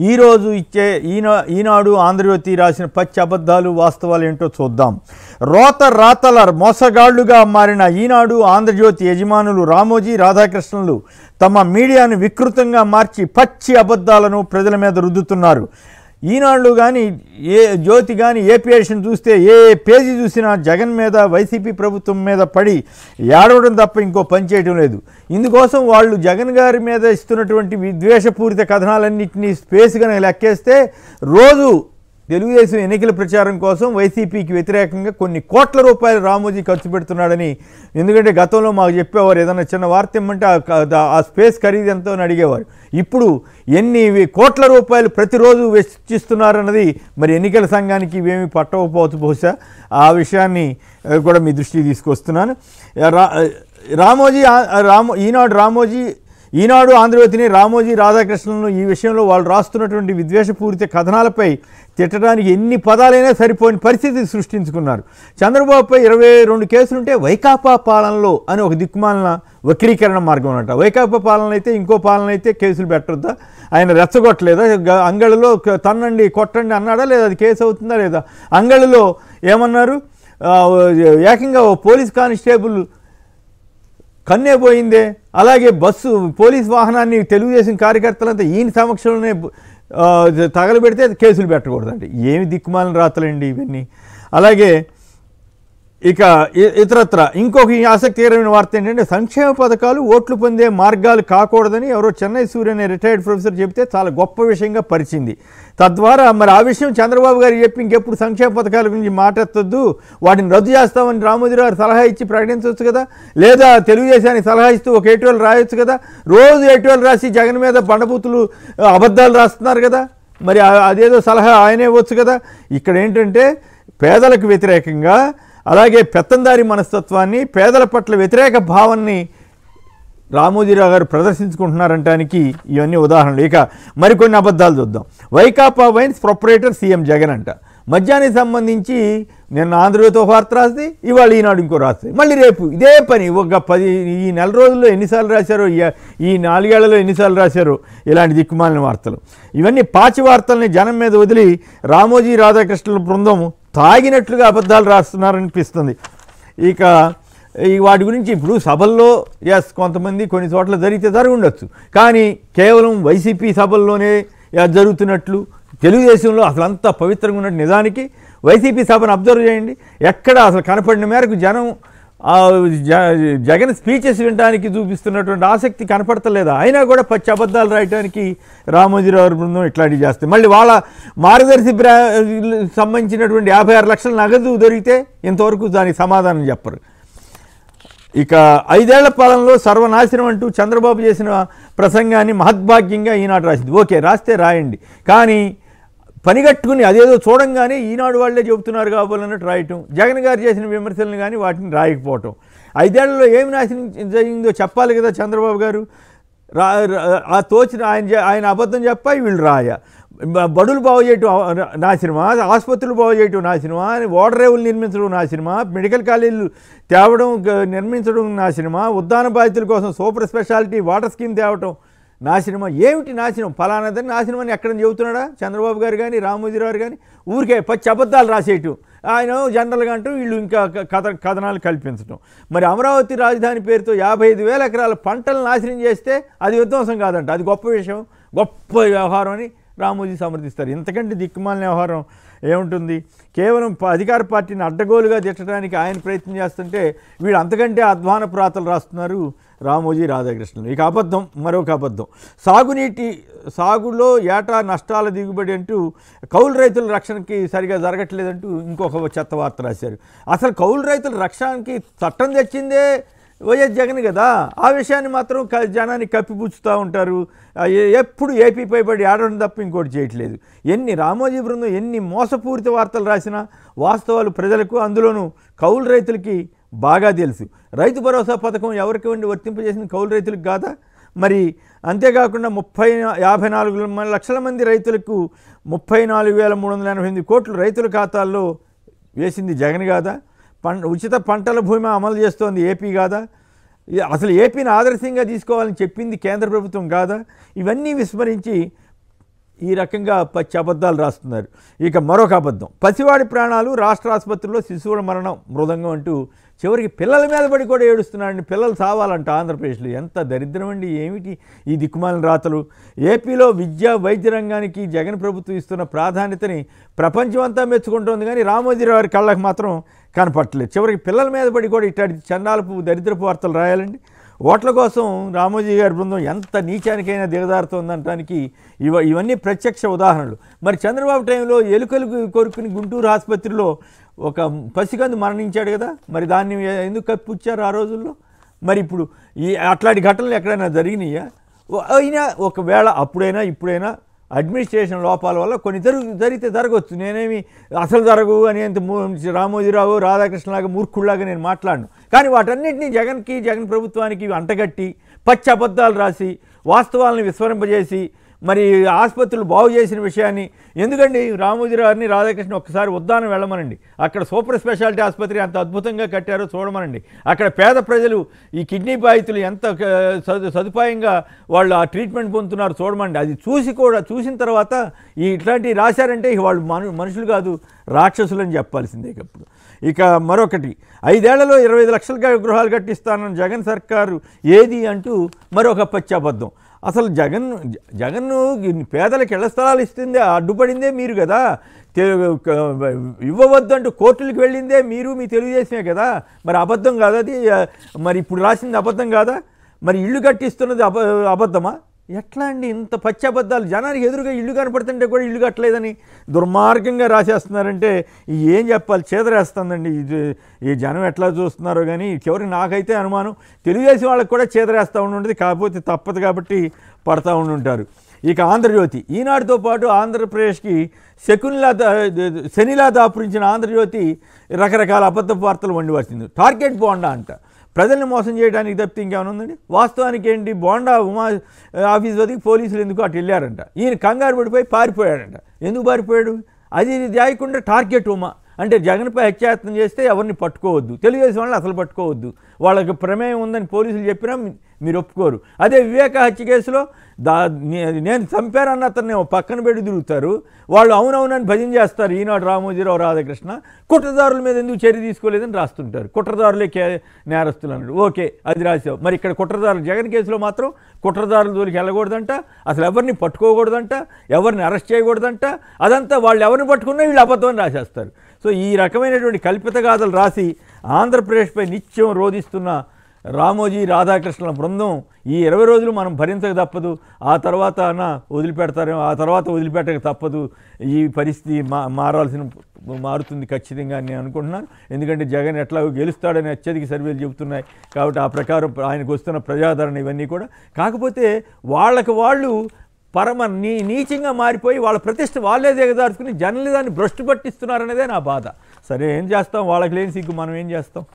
ఈరోజు ఇచ్చే ఈనాడు ఆంధ్రజ్యోతి రాసిన పచ్చి అబద్ధాలు వాస్తవాలు ఏంటో చూద్దాం. రాతల మోసగాళ్లుగా మారిన ఈనాడు ఆంధ్రజ్యోతి యజమానులు రామోజీ రాధాకృష్ణన్లు తమ మీడియాను వికృతంగా మార్చి పచ్చి అబద్ధాలను ప్రజల మీద రుద్దుతున్నారు. ఈనాడు కానీ జ్యోతి కానీ ఏపీఎస్ని చూస్తే ఏ పేజీ చూసినా జగన్ మీద వైసీపీ ప్రభుత్వం మీద పడి ఏడవడం తప్ప ఇంకో పని చేయడం లేదు. ఇందుకోసం వాళ్ళు జగన్ గారి మీద ఇస్తున్నటువంటి విద్వేషపూరిత కథనాలన్నింటినీ స్పేస్గా లెక్కేస్తే రోజు తెలుగుదేశం ఎన్నికల ప్రచారం కోసం వైసీపీకి వ్యతిరేకంగా కొన్ని కోట్ల రూపాయలు రామోజీ ఖర్చు పెడుతున్నాడని. ఎందుకంటే గతంలో మాకు చెప్పేవారు ఏదైనా చిన్న వార్త ఇమ్మంటే ఆ స్పేస్ ఖరీదు ఎంతో అని అడిగేవారు. ఇప్పుడు ఎన్ని కోట్ల రూపాయలు ప్రతిరోజు వెచ్చిస్తున్నారన్నది మరి ఎన్నికల సంఘానికి ఇవేమీ పట్టకపోవచ్చు. బహుశా ఆ విషయాన్ని కూడా మీ దృష్టికి తీసుకొస్తున్నాను. ఈనాడు ఆంధ్రజ్యోతిని రామోజీ రాధాకృష్ణన్లు ఈ విషయంలో వాళ్ళు రాస్తున్నటువంటి విద్వేషపూరిత కథనాలపై తిట్టడానికి ఎన్ని పదాలైనా సరిపోయిన పరిస్థితి సృష్టించుకున్నారు. చంద్రబాబుపై 22 కేసులుంటే వైకాపా పాలనలో అని ఒక దిక్కుమాలిన వక్రీకరణ మార్గం అంట. వైకాపా పాలన అయితే ఇంకో పాలన అయితే కేసులు పెట్టొద్దా? ఆయన రెచ్చగొట్టలేదా? అంగళ్ళలో తన్నండి కొట్టండి అన్నాడా లేదా? అది కేసు అవుతుందా లేదా? అంగళ్ళలో ఏమన్నారు? ఏకంగా పోలీస్ కానిస్టేబుల్ కన్నే పోయిందే. అలాగే పోలీస్ వాహనాన్ని తెలుగుదేశం కార్యకర్తలంతా ఈయన సమక్షంలోనే తగలబెడితే కేసులు పెట్టకూడదండి. ఏమి దిక్కుమాలిన రాతలండి ఇవన్నీ. అలాగే ఇక ఇతరత్ర ఇంకొక ఆసక్తికరమైన వార్త ఏంటంటే సంక్షేమ పథకాలు ఓట్లు పొందే మార్గాలు కాకూడదని ఎవరో చెన్నై సూర్య అనే రిటైర్డ్ ప్రొఫెసర్ చెప్తే చాలా గొప్ప విషయంగా పరిచింది. తద్వారా మరి ఆ విషయం చంద్రబాబు గారు చెప్పి ఇంకెప్పుడు సంక్షేమ పథకాల గురించి మాట్లాడొద్దు, వాటిని రద్దు చేస్తామని రామోజీరావు గారు సలహా ఇచ్చి ప్రకటించవచ్చు కదా. లేదా తెలుగుదేశానికి సలహా ఇస్తూ ఒక ఎటువల్ రాయొచ్చు కదా. రోజు ఎటువల్ రాసి జగన్ మీద బండబూతులు అబద్ధాలు రాస్తున్నారు కదా. మరి అదేదో సలహా ఆయనే ఇవ్వచ్చు కదా. ఇక్కడ ఏంటంటే పేదలకు వ్యతిరేకంగా అలాగే పెత్తందారి మనస్తత్వాన్ని పేదల పట్ల వ్యతిరేక భావాన్ని రామోజీరావు గారు ప్రదర్శించుకుంటున్నారంటానికి ఇవన్నీ ఉదాహరణలు. ఇక మరికొన్ని అబద్ధాలు చూద్దాం. Vaikapa wines proprietor CM Jagan అంట. మద్యానికి సంబంధించి నిన్న ఆంధ్రజ్యోతి ఒక వార్త రాస్తే ఇవాళ ఈనాడు ఇంకో రాస్తే మళ్ళీ రేపు ఇదే పని. ఈ నెల రోజుల్లో ఎన్నిసార్లు రాశారో, ఈ 4 ఏళ్లలో ఎన్నిసార్లు రాశారో ఇలాంటి దిక్కుమాలిన వార్తలు. ఇవన్నీ పాచి వార్తల్ని జనం మీద వదిలి రామోజీ రాధాకృష్ణుల బృందం తాగినట్లుగా అబద్ధాలు రాస్తున్నారనిపిస్తుంది. ఇక వాటి గురించి ఇప్పుడు సభల్లో కొంతమంది కొన్ని చోట్ల జరిగితే జరుగుండొచ్చు, కానీ కేవలం వైసీపీ సభల్లోనే జరుగుతున్నట్లు తెలుగుదేశంలో అసలు అంతా పవిత్రంగా ఉన్నట్టు. నిజానికి వైసీపీ సభను అబ్జర్వ్ చేయండి, ఎక్కడ అసలు కనపడిన మేరకు జనం జగన్ స్పీచెస్ వినడానికి చూపిస్తున్నటువంటి ఆసక్తి కనపడతలేదా? అయినా కూడా పచ్చి అబద్ధాలు రాయడానికి రామోజీరావు బృందం ఇట్లాంటివి చేస్తే మళ్ళీ వాళ్ళ మార్గదర్శి సంబంధించినటువంటి 56 లక్షల నగదు దొరికితే ఇంతవరకు దానికి సమాధానం చెప్పరు. ఇక 5 ఏళ్ల పాలనలో సర్వనాశనం అంటూ చంద్రబాబు చేసిన ప్రసంగాన్ని మహద్భాగ్యంగా ఈనాడు రాసింది. ఓకే, రాస్తే రాయండి, కానీ పనిగట్టుకుని అదేదో చూడంగానే ఈనాడు వాళ్ళే చెబుతున్నారు కాబోలన్నట్టు రాయటం, జగన్ గారు చేసిన విమర్శలను కానీ వాటిని రాయకపోవటం. 5 ఏళ్లలో ఏమి నాశనం జరిగిందో చెప్పాలి కదా చంద్రబాబు గారు. ఆ తోచిన ఆయన అబద్ధం చెప్పాయి, వీళ్ళు రాయ. బడులు బాగు చేయటం నాశనమా, ఆసుపత్రులు బాగు చేయటం నాశనమా, వాటర్ రేవులు నిర్మించడం నాశనమా, మెడికల్ కాలేజీలు తేవడం నిర్మించడం నాశనమా, ఉద్దాన బాధితుల కోసం సూపర్ స్పెషాలిటీ వాటర్ స్కీమ్ తేవటం నాశనమా? ఏమిటి నాశనం? ఫలానాదని నాశనం అని ఎక్కడ చెబుతున్నాడా చంద్రబాబు గారు కానీ రామోజీరావు గారు కానీ? ఊరికే పచ్చి అబద్ధాలు రాసేయటం, ఆయన జనరల్గా అంటూ వీళ్ళు ఇంకా కథనాలు కల్పించడం. మరి అమరావతి రాజధాని పేరుతో 55,000 ఎకరాల పంటలు నాశనం చేస్తే అది విధ్వంసం కాదంట, అది గొప్ప విషయం, గొప్ప వ్యవహారం అని రామోజీ సమర్థిస్తారు. ఇంతకంటే దిక్కుమాలిన వ్యవహారం ఏముంటుంది? కేవలం అధికార పార్టీని అడ్డగోలుగా తిట్టడానికి ఆయన ప్రయత్నం చేస్తుంటే వీళ్ళు అంతకంటే అధ్వాన ప్రాతలు రాస్తున్నారు రామోజీ రాధాకృష్ణులు. ఇక అబద్ధం, మరొక అబద్ధం. సాగులో ఏటా నష్టాల దిగుబడి అంటూ కౌలు రైతుల రక్షణకి సరిగా జరగట్లేదంటూ ఇంకొక చెత్త వార్త రాశారు. అసలు కౌలు రైతుల రక్షణకి చట్టం తెచ్చిందే వైఎస్ జగన్ కదా. ఆ విషయాన్ని మాత్రం జనాన్ని కప్పిపుచ్చుతూ ఉంటారు. ఎప్పుడు ఏపీపై పడి ఆడడం తప్ప ఇంకోటి చేయట్లేదు. రామోజీ బృందం ఎన్ని మోసపూరిత వార్తలు రాసినా వాస్తవాలు ప్రజలకు, అందులోనూ కౌలు రైతులకి బాగా తెలుసు. రైతు భరోసా పథకం ఎవరికి వర్తింపజేసిన కౌలు రైతులకు కాదా? మరి అంతేకాకుండా 54 లక్షల మంది రైతులకు 34,388 కోట్లు రైతుల ఖాతాల్లో వేసింది జగన్ కాదా? ఉచిత పంటల భూమి అమలు చేస్తోంది ఏపీ కాదా? అసలు ఏపీని ఆదర్శంగా తీసుకోవాలని చెప్పింది కేంద్ర ప్రభుత్వం కాదా? ఇవన్నీ విస్మరించి ఈ రకంగా పచ్చి అబద్ధాలు రాస్తున్నారు. ఇక మరొక అబద్ధం, పసివాడి ప్రాణాలు, రాష్ట్ర ఆసుపత్రిలో శిశువుల మరణం మృదంగం అంటూ చివరికి పిల్లల మీద పడి కూడా ఏడుస్తున్నారండి. పిల్లలు సావాలంట ఆంధ్రప్రదేశ్లో. ఎంత దరిద్రం అండి, ఏమిటి ఈ దిక్కుమాలిన రాతలు. ఏపీలో విద్యా వైద్య రంగానికి జగన్ ప్రభుత్వం ఇస్తున్న ప్రాధాన్యతని ప్రపంచం అంతా మెచ్చుకుంటోంది, కానీ రామోజీరావు గారి కళ్ళకు మాత్రం కనపట్టలేదు. చివరికి పిల్లల మీద పడి కూడా ఇట్లాంటి చండాలపు దరిద్రపు వార్తలు రాయాలండి. ఓట్ల కోసం రామోజీ గారి బృందం ఎంత నీచానికైనా దిగజారుతోందనటానికి ఇవన్నీ ప్రత్యక్ష ఉదాహరణలు. మరి చంద్రబాబు టైంలో ఎలుకలు కొరుకుని గుంటూరు ఆసుపత్రిలో ఒక పసికందు మరణించాడు కదా, మరి దాన్ని ఎందుకు కప్పిచ్చారు ఆ రోజుల్లో? మరి ఇప్పుడు అట్లాంటి ఘటనలు ఎక్కడైనా జరిగినాయా? అయినా ఒకవేళ అప్పుడైనా ఇప్పుడైనా అడ్మినిస్ట్రేషన్ లోపాల వల్ల కొన్ని జరిగితే జరగవచ్చు. నేనేమి అసలు జరగవు అని అంత రామోజీరావు రాధాకృష్ణలాగా మూర్ఖుల్లాగా నేను మాట్లాడను. కానీ వాటన్నింటినీ జగన్ ప్రభుత్వానికి అంటగట్టి పచ్చి అబద్ధాలు రాసి వాస్తవాలను విస్మరింపజేసి మరి ఆసుపత్రులు బాగు చేసిన విషయాన్ని, ఎందుకండి రామోజీరావుని రాధాకృష్ణ ఒక్కసారి ఉద్దానం వెళ్ళమనండి. అక్కడ సూపర్ స్పెషాలిటీ ఆసుపత్రి అంత అద్భుతంగా కట్టారో చూడమనండి. అక్కడ పేద ప్రజలు ఈ కిడ్నీ బాధితులు ఎంత సదుపాయంగా వాళ్ళు ఆ ట్రీట్మెంట్ పొందుతున్నారు చూడమండి. అది చూసిన తర్వాత ఇట్లాంటివి రాశారంటే వాళ్ళు మనుషులు కాదు, రాక్షసులు అని చెప్పాల్సిందే. ఇప్పుడు ఇక మరొకటి, 5 ఏళ్లలో 25 లక్షల గృహాలు కట్టిస్తానని జగన్ సర్కారు ఏది అంటూ మరొక పచ్చి అబద్ధం. అసలు జగన్ పేదలకు ఇళ్ల స్థలాలు ఇస్తుందే అడ్డుపడిందే మీరు కదా, ఇవ్వవద్దు అంటూ కోర్టులకు వెళ్ళిందే మీరు, మీ తెలుగుదేశమే కదా. మరి అబద్ధం కాదా అది? మరి ఇప్పుడు రాసింది అబద్ధం కాదా? మరి ఇల్లు కట్టిస్తున్నది అబద్ధమా? ఎట్లా అండి ఇంత పచ్చి అబద్ధాలు? జనానికి ఎదురుగా ఇల్లు కనపడుతుంటే కూడా ఇల్లు కట్టలేదని దుర్మార్గంగా రాసేస్తున్నారంటే ఏం చెప్పాలి, చేదరేస్తుందండి. ఈ జనం ఎట్లా చూస్తున్నారో కానీ చివరికి నాకైతే అనుమానం తెలుగుదేశం వాళ్ళకి కూడా చేదరేస్తూ ఉంటుంది. కాకపోతే తప్పదు కాబట్టి పడతా ఉండుంటారు. ఇక ఆంధ్రజ్యోతి, ఈనాడుతో పాటు ఆంధ్రప్రదేశ్కి శనిలా దాపురించిన ఆంధ్రజ్యోతి రకరకాల అబద్ధపు వార్తలు వండివచ్చింది. టార్గెట్ బోండా అంట, ప్రజల్ని మోసం చేయడానికి తప్పితే ఇంకేమైనా ఉందండి? వాస్తవానికి ఏంటి, బోండా ఉమా ఆఫీస్ వదిలి పోలీసులు ఎందుకు అటు వెళ్ళారంట. ఈయన కంగారు పడిపోయి పారిపోయాడంట. ఎందుకు పారిపోయాడు? అది చేయకుండా టార్గెట్ ఉమా అంటే జగన్పై హత్యాయత్నం చేస్తే ఎవరిని పట్టుకోవద్దు, తెలుగుదేశం వాళ్ళని అసలు పట్టుకోవద్దు, వాళ్ళకి ప్రమేయం ఉందని పోలీసులు చెప్పినా మీరు ఒప్పుకోరు. అదే వివేక హత్య కేసులో నేను చంపారన్న అతన్ని పక్కన పెట్టి తిరుగుతారు, వాళ్ళు అవునవునని భజన చేస్తారు. ఈనాడు రామోజీరావు రాధాకృష్ణ కుట్రదారుల మీద ఎందుకు చర్య తీసుకోలేదని రాస్తుంటారు. కుట్రదారులే నేరస్తులు అన్నాడు. ఓకే, అది రాసావు. మరి ఇక్కడ కుట్రదారులు జగన్ కేసులో మాత్రం కుట్రదారుల జోలికి వెళ్ళకూడదంట, అసలు ఎవరిని పట్టుకోకూడదంట, ఎవరిని అరెస్ట్ చేయకూడదంట. అదంతా వాళ్ళు ఎవరిని పట్టుకున్నా వీళ్ళు అబద్ధం రాసేస్తారు. సో ఈ రకమైనటువంటి కల్పిత గాథలు రాసి ఆంధ్రప్రదేశ్పై నిత్యం రోధిస్తున్న రామోజీ రాధాకృష్ణుల బృందం ఈ 20 రోజులు మనం భరించక తప్పదు. ఆ తర్వాత వదిలిపెడతారేమో, ఆ తర్వాత వదిలిపెట్టక తప్పదు. ఈ పరిస్థితి మారుతుంది ఖచ్చితంగా అని నేను అనుకుంటున్నాను. ఎందుకంటే జగన్ ఎట్లా గెలుస్తాడని అత్యధిక సర్వేలు చెబుతున్నాయి కాబట్టి ఆ ప్రకారం ఆయనకు వస్తున్న ప్రజాదరణ ఇవన్నీ కూడా. కాకపోతే వాళ్ళు నీచంగా మారిపోయి వాళ్ళ ప్రతిష్ట వాళ్ళే దిగజార్చుకుని జర్నలిజాన్ని భ్రష్టు పట్టిస్తున్నారనేదే నా బాధ. సరే ఏం చేస్తాం, వాళ్ళకి లేని సిగ్గు మనం ఏం చేస్తాం.